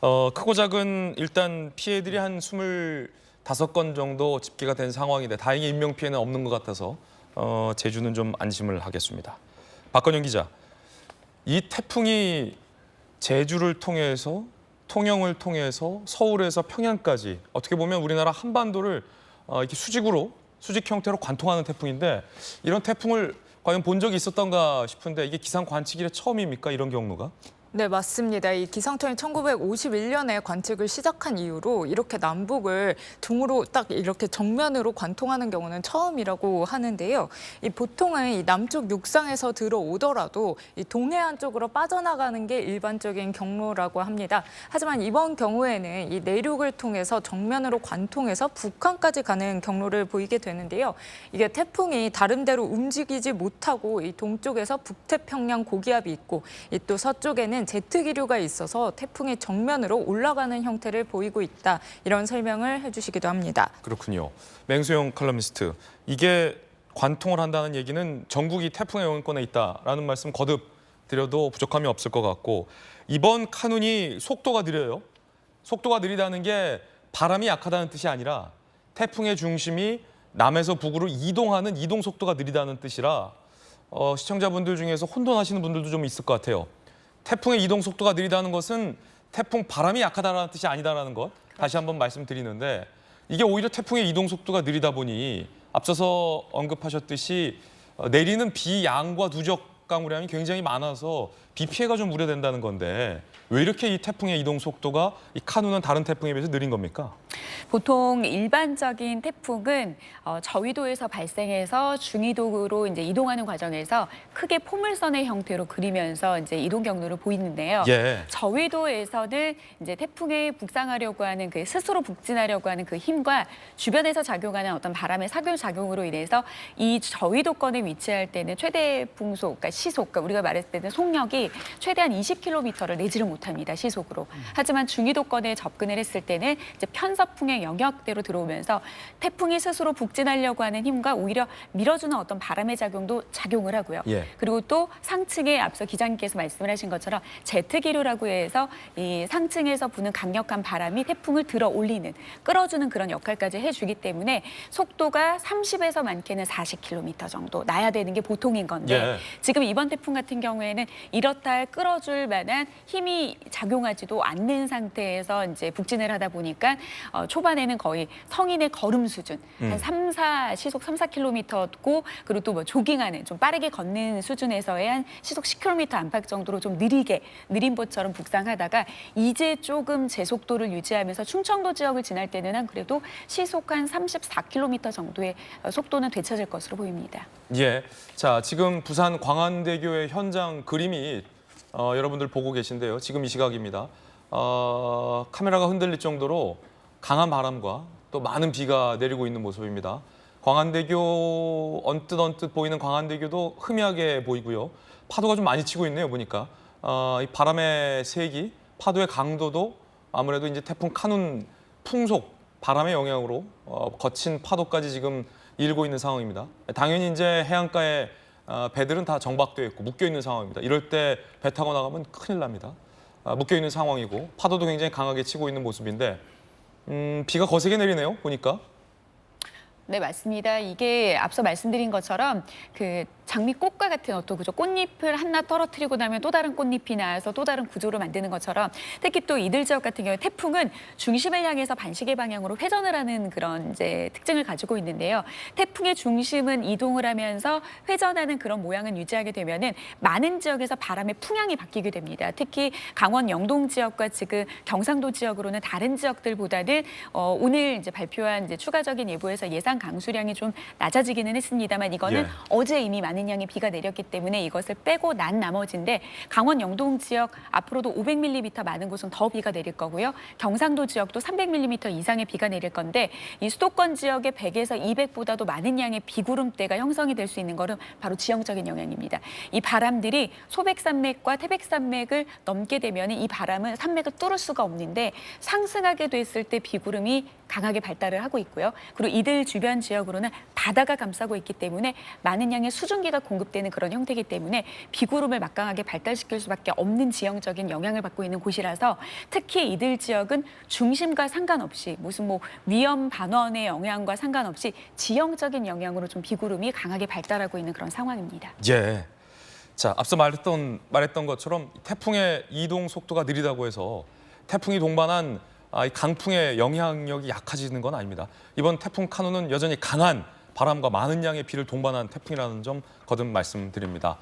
크고 작은 일단 피해들이 한 25건 정도 집계가 된 상황인데 다행히 인명피해는 없는 것 같아서 제주는 좀 안심을 하겠습니다. 박건영 기자, 이 태풍이 제주를 통해서 통영을 통해서 서울에서 평양까지 어떻게 보면 우리나라 한반도를 이렇게 수직 형태로 관통하는 태풍인데 이런 태풍을 과연 본 적이 있었던가 싶은데 이게 기상 관측 이래 처음입니까? 이런 경로가? 네, 맞습니다. 이 기상청이 1951년에 관측을 시작한 이후로 이렇게 남북을 등으로 딱 이렇게 정면으로 관통하는 경우는 처음이라고 하는데요. 보통은 이 남쪽 육상에서 들어오더라도 이 동해안 쪽으로 빠져나가는 게 일반적인 경로라고 합니다. 하지만 이번 경우에는 이 내륙을 통해서 정면으로 관통해서 북한까지 가는 경로를 보이게 되는데요. 이게 태풍이 다른 데로 움직이지 못하고 이 동쪽에서 북태평양 고기압이 있고 이 또 서쪽에는 제트 기류가 있어서 태풍이 정면으로 올라가는 형태를 보이고 있다. 이런 설명을 해주시기도 합니다. 그렇군요. 맹수영 칼럼니스트, 이게 관통을 한다는 얘기는 전국이 태풍의 영향권에 있다라는 말씀 거듭 드려도 부족함이 없을 것 같고 이번 카눈이 속도가 느려요. 속도가 느리다는 게 바람이 약하다는 뜻이 아니라 태풍의 중심이 남에서 북으로 이동하는 이동 속도가 느리다는 뜻이라 시청자분들 중에서 혼돈하시는 분들도 좀 있을 것 같아요. 태풍의 이동 속도가 느리다는 것은 태풍 바람이 약하다는 뜻이 아니다라는 것 다시 한번 말씀드리는데 이게 오히려 태풍의 이동 속도가 느리다 보니 앞서서 언급하셨듯이 내리는 비 양과 누적 강우량이 굉장히 많아서 비 피해가 좀 우려된다는 건데 왜 이렇게 이 태풍의 이동 속도가 이 카눈은 다른 태풍에 비해서 느린 겁니까? 보통 일반적인 태풍은 저위도에서 발생해서 중위도로 이제 이동하는 과정에서 크게 포물선의 형태로 그리면서 이제 이동 경로를 보이는데요. 예. 저위도에서는 이제 태풍에 북상하려고 하는 그 스스로 북진하려고 하는 그 힘과 주변에서 작용하는 어떤 바람의 사교 작용으로 인해서 이 저위도권에 위치할 때는 최대 풍속, 그러니까 시속, 그러니까 우리가 말했을 때는 속력이 최대한 20km를 내지를 못합니다. 시속으로. 하지만 중위도권에 접근을 했을 때는 이제 편서풍의 영역대로 들어오면서 태풍이 스스로 북진하려고 하는 힘과 오히려 밀어주는 어떤 바람의 작용도 작용을 하고요. 예. 그리고 또 상층에 앞서 기자님께서 말씀을 하신 것처럼 제트 기류라고 해서 이 상층에서 부는 강력한 바람이 태풍을 들어 올리는, 끌어주는 그런 역할까지 해주기 때문에 속도가 30에서 많게는 40km 정도 나야 되는 게 보통인 건데 예. 지금 이번 태풍 같은 경우에는 이렇다 할 끌어줄 만한 힘이 작용하지도 않는 상태에서 이제 북진을 하다 보니까 초반에는 거의 성인의 걸음 수준, 한 시속 3, 4km고 그리고 또 뭐 조깅하는 좀 빠르게 걷는 수준에서의 한 시속 10km 안팎 정도로 좀 느린 보처럼 북상하다가 이제 조금 제 속도를 유지하면서 충청도 지역을 지날 때는 한 그래도 시속 한 34km 정도의 속도는 되찾을 것으로 보입니다. 예. 자, 지금 부산 광안대교의 현장 그림이 여러분들 보고 계신데요. 지금 이 시각입니다. 카메라가 흔들릴 정도로 강한 바람과 또 많은 비가 내리고 있는 모습입니다. 광안대교 언뜻 보이는 광안대교도 흐미하게 보이고요. 파도가 좀 많이 치고 있네요, 보니까. 이 바람의 세기, 파도의 강도도 아무래도 이제 태풍 카눈 풍속, 바람의 영향으로 거친 파도까지 지금 일고 있는 상황입니다. 당연히 이제 해안가에 배들은 다 정박되어 있고 묶여 있는 상황입니다. 이럴 때 배 타고 나가면 큰일 납니다. 묶여 있는 상황이고 파도도 굉장히 강하게 치고 있는 모습인데 비가 거세게 내리네요, 보니까. 네, 맞습니다. 이게 앞서 말씀드린 것처럼 그 장미꽃과 같은 어떤 구조, 꽃잎을 하나 떨어뜨리고 나면 또 다른 꽃잎이 나와서 또 다른 구조를 만드는 것처럼 특히 또 이들 지역 같은 경우에 태풍은 중심을 향해서 반시계 방향으로 회전을 하는 그런 이제 특징을 가지고 있는데요. 태풍의 중심은 이동을 하면서 회전하는 그런 모양을 유지하게 되면은 많은 지역에서 바람의 풍향이 바뀌게 됩니다. 특히 강원 영동 지역과 지금 경상도 지역으로는 다른 지역들보다는 오늘 이제 발표한 이제 추가적인 예보에서 예상 강수량이 좀 낮아지기는 했습니다만 이거는 예. 어제 이미 많은 양의 비가 내렸기 때문에 이것을 빼고 난 나머지인데 강원 영동 지역 앞으로도 500mm 많은 곳은 더 비가 내릴 거고요. 경상도 지역도 300mm 이상의 비가 내릴 건데 이 수도권 지역의 100에서 200보다도 많은 양의 비구름대가 형성이 될 수 있는 것은 바로 지형적인 영향입니다. 이 바람들이 소백산맥과 태백산맥을 넘게 되면 이 바람은 산맥을 뚫을 수가 없는데 상승하게 됐을 때 비구름이 강하게 발달을 하고 있고요. 그리고 이들 주변 지역으로는 바다가 감싸고 있기 때문에 많은 양의 수증기 수증기가 공급되는 그런 형태이기 때문에 비구름을 막강하게 발달시킬 수밖에 없는 지형적인 영향을 받고 있는 곳이라서 특히 이들 지역은 중심과 상관없이 무슨 뭐 위험 반원의 영향과 상관없이 지형적인 영향으로 좀 비구름이 강하게 발달하고 있는 그런 상황입니다. 예. 자, 앞서 말했던 것처럼 태풍의 이동 속도가 느리다고 해서 태풍이 동반한 이 강풍의 영향력이 약해지는 건 아닙니다. 이번 태풍 카누는 여전히 강한 바람과 많은 양의 비를 동반한 태풍이라는 점 거듭 말씀드립니다.